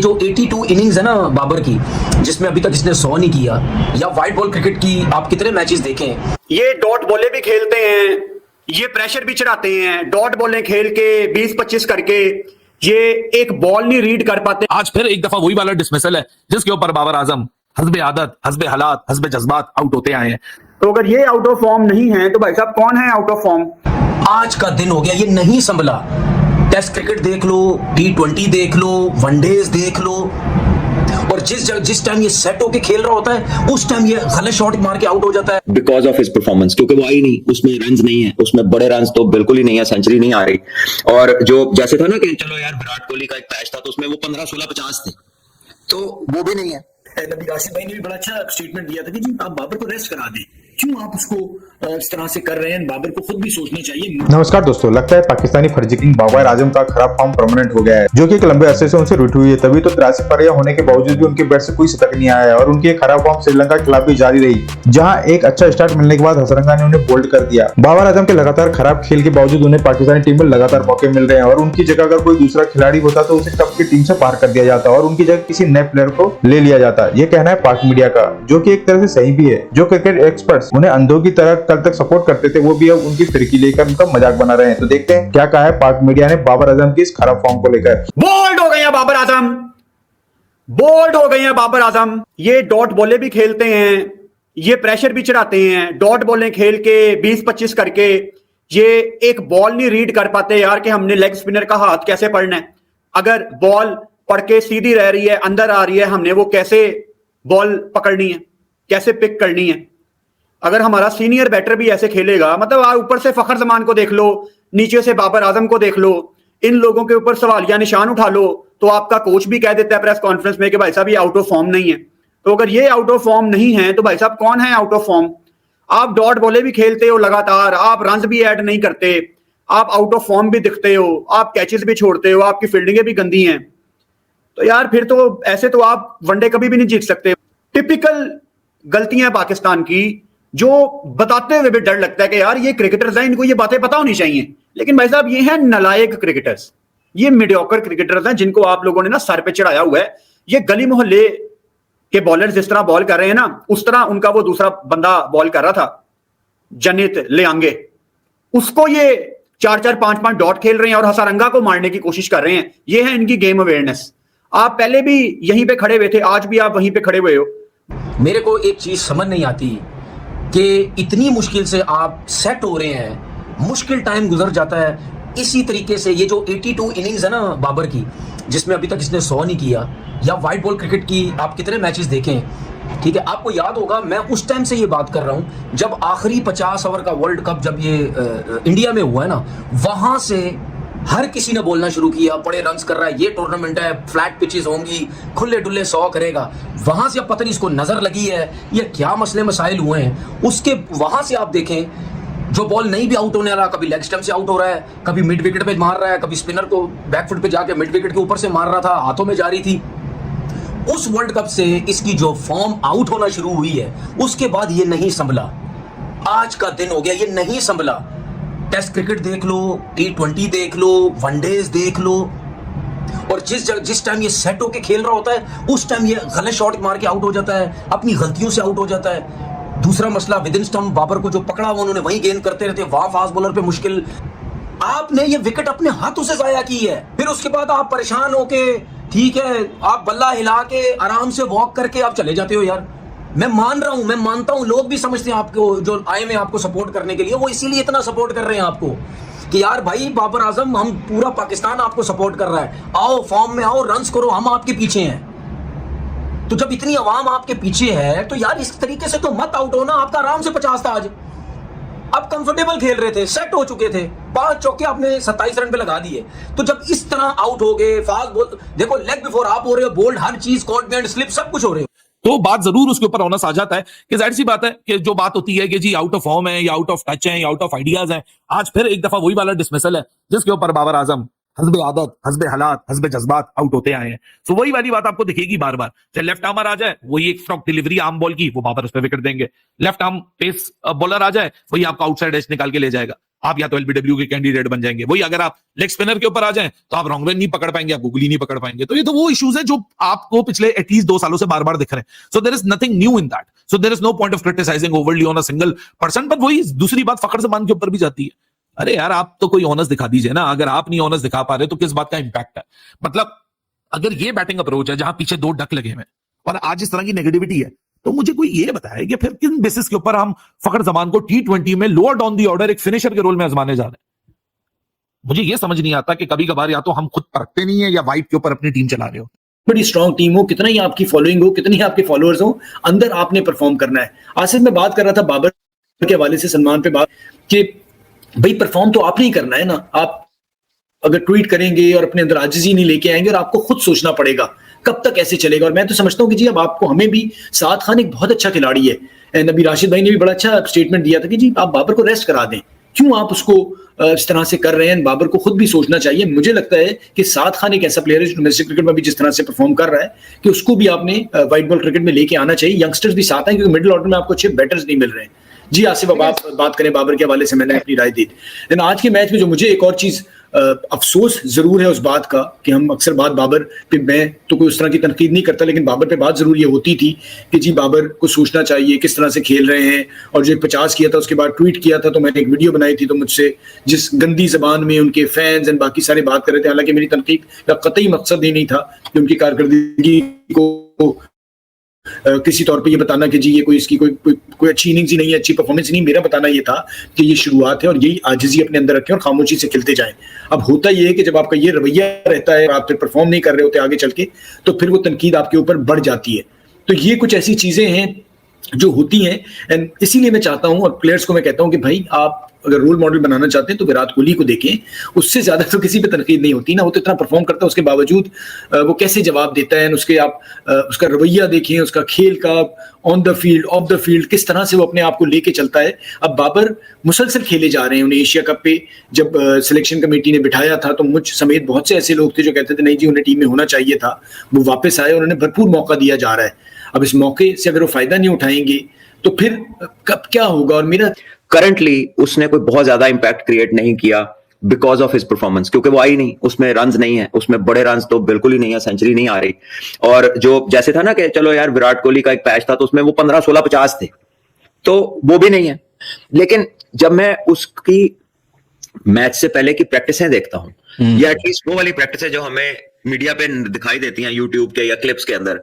जो 82 इनिंग्स है ना बाबर की, जिसमें अभी तक इसने 100 नहीं किया, या व्हाइट बॉल क्रिकेट की आप कितने मैचेस देखें। ये डॉट बॉलें भी खेलते हैं, ये प्रेशर भी चढ़ाते हैं, डॉट बॉलें खेल के 20-25 करके ये एक बॉल नहीं रीड कर पाते। आज फिर एक दफा वही वाला डिसमिसल है जिसके ऊपर बाबर आजम हस्बे आदत, हस्बे हालात, हस्बे जज्बात आउट होते आए हैं। तो अगर ये आउट ऑफ फॉर्म नहीं है तो भाई साहब कौन है आउट ऑफ फॉर्म? आज का दिन हो गया, ये नहीं संभला। टेस्ट क्रिकेट देख लो, T20 देख लो, वनडेज देख लो, और जिस टाइम ये सेट होके खेल रहा होता है उस टाइम ये गलत शॉट मार के आउट हो जाता है बिकॉज ऑफ हिज परफॉर्मेंस, क्योंकि वो आई नहीं, उसमें रन्स नहीं है, उसमें बड़े रन्स तो बिल्कुल ही नहीं है, सेंचुरी नहीं आ रही। और जो जैसे था ना कि चलो यार विराट कोहली का एक पैच था तो उसमें वो 15, 16, 50 थे, तो वो भी नहीं है। नबी राशिद भाई ने भी बड़ा अच्छा स्टेटमेंट दिया था कि जी आप बाबर को रेस्ट करा दें, क्यों आप उसको इस तरह से कर रहे हैं? बाबर को खुद भी सोचना चाहिए। नमस्कार दोस्तों, लगता है पाकिस्तानी फर्जी किंग बाबर आजम का खराब फॉर्म परमानेंट हो गया है, जो कि एक लंबे अरसे से उनसे रूठ हुई है। तभी तो 83 पारियां होने के बावजूद भी उनके बैट से कोई शतक नहीं आया और उनकी खराब फॉर्म श्रीलंका के खिलाफ भी जारी रही, जहां एक अच्छा स्टार्ट मिलने के बाद हसरंगा ने उन्हें बोल्ड कर दिया। बाबर आजम के लगातार खराब खेल के बावजूद उन्हें पाकिस्तानी टीम में लगातार मौके मिल रहे हैं और उनकी जगह अगर कोई दूसरा खिलाड़ी होता तो उसे टप की टीम से बाहर कर दिया जाता और उनकी जगह किसी नए प्लेयर को ले लिया जाता। ये कहना है पाक मीडिया का, जो कि एक तरह से सही भी है। जो क्रिकेट एक्सपर्ट्स उन्हें अंधों की तरह कल तक सपोर्ट करते थे, वो भी अब उनकी फिरकी लेकर उनका मजाक बना रहे हैं। तो देखते हैं क्या कहा है पाक मीडिया ने बाबर आजम की इस खराब फॉर्म को लेकर। बोल्ड हो गए हैं बाबर आजम, बोल्ड हो गए हैं बाबर आजम। ये डॉट बॉलें भी खेलते हैं, ये प्रेशर भी चढ़ाते हैं, डॉट बॉलें खेल के 20-25 करके ये एक बॉल नहीं रीड कर पाते यार कि हमने लेग स्पिनर का हाथ कैसे पढ़ना है। अगर बॉल पढ़ के सीधी रह रही है, अंदर आ रही है, हमने वो कैसे बॉल पकड़नी है, कैसे पिक करनी है। अगर हमारा सीनियर बैटर भी ऐसे खेलेगा, मतलब आप ऊपर से फखर जमान को देख लो, नीचे से बाबर आजम को देख लो, इन लोगों के ऊपर सवालिया निशान उठा लो, तो आपका कोच भी कह देता है प्रेस कॉन्फ्रेंस में कि भाई साहब ये आउट ऑफ फॉर्म नहीं है। तो अगर ये आउट ऑफ फॉर्म नहीं है तो भाई साहब कौन है आउट ऑफ फॉर्म? आप डॉट बॉले भी खेलते हो लगातार, आप रन्स भी ऐड नहीं करते, आप आउट ऑफ फॉर्म भी दिखते हो, आप कैचेस भी छोड़ते हो, आपकी फील्डिंगें भी गंदी हैं। तो यार फिर तो ऐसे तो आप वनडे कभी भी नहीं जीत सकते। टिपिकल गलतियां पाकिस्तान की, जो बताते हुए भी डर लगता है कि यार ये क्रिकेटर्स हैं, इनको ये बातें पता होनी चाहिए। लेकिन भाई साहब ये हैं नलायक क्रिकेटर्स, ये मीडियोकर क्रिकेटर्स हैं जिनको आप लोगों ने ना सर पे चढ़ाया हुआ है। ये गली मोहल्ले के बॉलर जिस तरह बॉल कर रहे हैं ना, उस तरह उनका वो दूसरा बंदा बॉल कर रहा था, जनित लियांगे, उसको ये 4-4, 5-5 डॉट खेल रहे हैं और हसारंगा को मारने की कोशिश कर रहे हैं। ये है इनकी गेम अवेयरनेस। आप पहले भी यहीं पे खड़े हुए थे, आज भी आप वहीं पे खड़े हुए हो। मेरे को एक चीज समझ नहीं आती कि इतनी मुश्किल से आप सेट हो रहे हैं, मुश्किल टाइम गुजर जाता है इसी तरीके से। ये जो 82 इनिंग्स है ना बाबर की, जिसमें अभी तक इसने 100 नहीं किया, या व्हाइट बॉल क्रिकेट की आप कितने मैचेस देखें, ठीक है, आपको याद होगा मैं उस टाइम से ये बात कर रहा हूं जब आखिरी 50 ओवर का वर्ल्ड कप जब ये इंडिया में हुआ है ना, वहां से हर किसी ने बोलना शुरू किया बड़े रन्स कर रहा है, ये टूर्नामेंट है, फ्लैट पिचेस होंगी, खुले डुल्ले 100 करेगा। वहां से अब पता नहीं इसको नजर लगी है या क्या मसले मसाइल हुए हैं, उसके वहां से आप देखें जो बॉल नहीं भी आउट होने वाला, कभी लेग स्टंप से आउट हो रहा है, कभी मिड विकेट पे मार रहा है, कभी स्पिनर को बैकफुट पे जाके मिड विकेट के ऊपर से मार रहा था, हाथों में जा रही थी। उस वर्ल्ड कप से इसकी जो फॉर्म आउट होना शुरू हुई है, उसके बाद ये नहीं संभला। आज का दिन हो गया, ये नहीं संभला। टेस्ट क्रिकेट देख लो, T20 देख लो, वनडेज देख लो, और जिस टाइम ये सेट होके खेल रहा होता है उस टाइम ये गलत शॉट मार के आउट हो जाता है, अपनी गलतियों से आउट हो जाता है। दूसरा मसला विद इन स्टंप बाबर को जो पकड़ा वो उन्होंने वहीं गेंद करते रहते, वहां फास्ट बॉलर पे मुश्किल। आपने ये विकेट अपने हाथों से जाया की है, फिर उसके बाद आप परेशान होके, ठीक है, आप बल्ला हिला के आराम से वॉक करके आप चले जाते हो। यार मैं मान रहा हूं, मैं मानता हूं, लोग भी समझते हैं आपको, जो आए हैं आपको सपोर्ट करने के लिए, वो इसीलिए इतना सपोर्ट कर रहे हैं आपको कि यार भाई बाबर आजम, हम पूरा पाकिस्तान आपको सपोर्ट कर रहा है, आओ फॉर्म में आओ, रन्स करो, हम आपके पीछे हैं। तो जब इतनी आवाम आपके पीछे है तो यार इस तरीके से तो मत आउट हो ना। आपका आराम से 50 था आज, अब कंफर्टेबल खेल रहे थे, सेट हो चुके थे, 5 चौके आपने 27 रन पे लगा दिए। तो जब इस तरह आउट हो गए, फास्ट बॉल देखो, लेग बिफोर आप हो रहे हो, बोल्ड, हर चीज, कॉन्फिडेंट, स्लिप, सब कुछ हो रहे हो, तो बात जरूर उसके ऊपर ऑनस आ जाता है कि जाहिर सी बात है कि जो बात होती है कि जी आउट ऑफ फॉर्म है या आउट ऑफ टच है या आउट ऑफ आइडियाज है, आज फिर एक दफा वही वाला डिसमिसल है जिसके ऊपर बाबर आजम हस्बे आदत, हस्बे हालात, हस्बे जज्बात आउट होते आए हैं। सो वही वाली बात आपको दिखेगी बार बार। चाहे लेफ्ट आर्मर आ जाए, वही एक स्ट्रोक डिलीवरी आर्म बॉल की, वो बाबर उस पर विकेट देंगे। लेफ्ट आर्म पेस बॉलर आ जाए, वही आपको आउटसाइड एज निकाल के ले जाएगा। आप या तो एलबीडब्ल्यू के कैंडिडेट बन जाएंगे। वही अगर आप लेग स्पिनर के ऊपर आ जाएं, तो आप रॉन्ग नहीं पकड़ पाएंगे, आप गूगली नहीं पकड़ पाएंगे। तो ये तो वो इश्यूज है जो आपको पिछले एटलीस्ट 2 सालों से बार बार दिख रहे हैं। So there is nothing new in that. So there is no point of criticising overly on a single person. But वही दूसरी बात फखर जमान के ऊपर भी जाती है। अरे यार, आप तो कोई ऑनर्स दिखा दीजिए ना। अगर आप नहीं ऑनर्स दिखा पा रहे तो किस बात का इंपैक्ट है? मतलब अगर ये बैटिंग अप्रोच है जहां पीछे 2 डक लगे हुए और आज इस तरह की नेगेटिविटी है, तो मुझे कोई ये बताए कि फिर किन बेसिस के ऊपर हम फखर जमान को T20 में लोअर डाउन दी ऑर्डर एक फिनिशर के रोल में आजमाने जा रहे हैं? मुझे ये समझ नहीं आता कि कभी कभार या तो हम खुद परखते नहीं है या वाइट के ऊपर अपनी टीम चला रहे हो। बड़ी स्ट्रांग टीम हो, कितना ही आपकी फॉलोइंग हो, कितनी ही आपके फॉलोअर्स हो, अंदर आपने परफॉर्म करना है। आसिफ, मैं बात कर रहा था बाबर के हवाले से, सलमान पे बात कि भाई परफॉर्म तो आपने ही करना है ना। आप अगर ट्वीट करेंगे और अपने अंदर आजिज़ी नहीं लेके आएंगे, और आपको खुद सोचना पड़ेगा कब तक ऐसे चलेगा। और मैं तो समझता हूँ कि जी अब आपको, हमें भी, साद खान एक बहुत अच्छा खिलाड़ी है। नबी राशिद भाई ने भी बड़ा अच्छा स्टेटमेंट दिया था कि जी आप बाबर को रेस्ट करा दें। क्यों आप उसको इस तरह से कर रहे हैं? बाबर को खुद भी सोचना चाहिए। मुझे लगता है कि साद खान एक ऐसा प्लेयर है जो डोमेस्टिक क्रिकेट में भी जिस तरह से परफॉर्म कर रहा है कि उसको भी आपने व्हाइट बॉल क्रिकेट में लेके आना चाहिए। यंगस्टर्स भी साथ हैं, क्योंकि मिडिल ऑर्डर में आपको अच्छे बैटर्स नहीं मिल रहे हैं। जी आसिफ, अब आप बात करें बाबर के हवाले से, मैंने अपनी राय दी। लेकिन आज के मैच में जो मुझे एक और चीज अफसोस जरूर है उस बात का कि हम अक्सर बात बाबर पे, मैं तो कोई उस तरह की तनकीद नहीं करता, लेकिन बाबर पे बात जरूर ये होती थी कि जी बाबर को सोचना चाहिए किस तरह से खेल रहे हैं। और जो 50 किया था उसके बाद ट्वीट किया था, तो मैंने एक वीडियो बनाई थी, तो मुझसे जिस गंदी जबान में उनके फैंस एंड बाकी सारे बात कर रहे थे, हालांकि मेरी तनकीद का कतई मकसद ही नहीं था कि उनकी कारकर्दगी को किसी तौर पे ये बताना कि जी ये कोई इसकी कोई अच्छी इनिंग्स ही नहीं है, अच्छी परफॉर्मेंस नहीं। मेरा बताना ये था कि ये शुरुआत है और यही आजिज़ी अपने अंदर रखें और खामोशी से खेलते जाएं। अब होता ये है कि जब आपका ये रवैया रहता है और आप फिर परफॉर्म नहीं कर रहे होते आगे चल के, तो फिर वो तनकीद आपके ऊपर बढ़ जाती है। तो ये कुछ ऐसी चीजें हैं जो होती हैं, एंड इसीलिए मैं चाहता हूं और प्लेयर्स को मैं कहता हूं कि भाई आप अगर रोल मॉडल बनाना चाहते हैं तो विराट कोहली को देखें। उससे ज्यादा तो किसी पे तनकीद नहीं होती ना। वो तो इतना परफॉर्म करता है, उसके बावजूद वो कैसे जवाब देता है, उसके आप उसका रवैया देखें, उसका खेल का on the field, of the field, किस तरह से वो अपने आप को लेके चलता है। अब बाबर मुसलसल खेले जा रहे हैं। उन्हें एशिया कप पे जब सिलेक्शन कमेटी ने बिठाया था, तो मुझ समेत बहुत से ऐसे लोग थे जो कहते थे नहीं जी उन्हें टीम में होना चाहिए था। वो वापस आए और उन्हें भरपूर मौका दिया जा रहा है। अब इस मौके से अगर वो फायदा नहीं उठाएंगे तो फिर कब क्या होगा? और मेरा करंटली उसने कोई बहुत ज्यादा इंपैक्ट क्रिएट नहीं किया बिकॉज ऑफ हिज परफॉर्मेंस, क्योंकि वो आई नहीं, उसमें रन्स नहीं है, उसमें बड़े रन्स तो बिल्कुल ही नहीं है, सेंचुरी नहीं आ रही। और जो जैसे था ना कि चलो यार विराट कोहली का एक पैच था तो उसमें वो 15, 16, 50 थे, तो वो भी नहीं है। लेकिन जब मैं उसकी मैच से पहले की प्रैक्टिसें देखता हूं, या एटलीस्ट वो वाली प्रैक्टिसें जो हमें मीडिया पे दिखाई देती हैं यूट्यूब के या क्लिप्स के अंदर,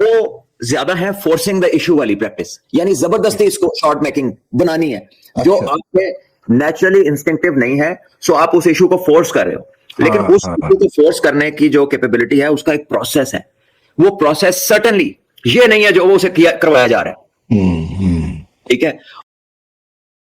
वो ज्यादा है फोर्सिंग द इशू वाली प्रैक्टिस, यानी जबरदस्ती इसको शॉट मेकिंग बनानी है, जो आपके नेचुरली इंस्टिंक्टिव नहीं है। सो आप उस इशू को फोर्स कर रहे हो, लेकिन उस इशू को फोर्स करने की जो कैपेबिलिटी है उसका एक प्रोसेस है। वो प्रोसेस सर्टेनली ये नहीं है जो वो उसे करवाया जा रहा है, ठीक है।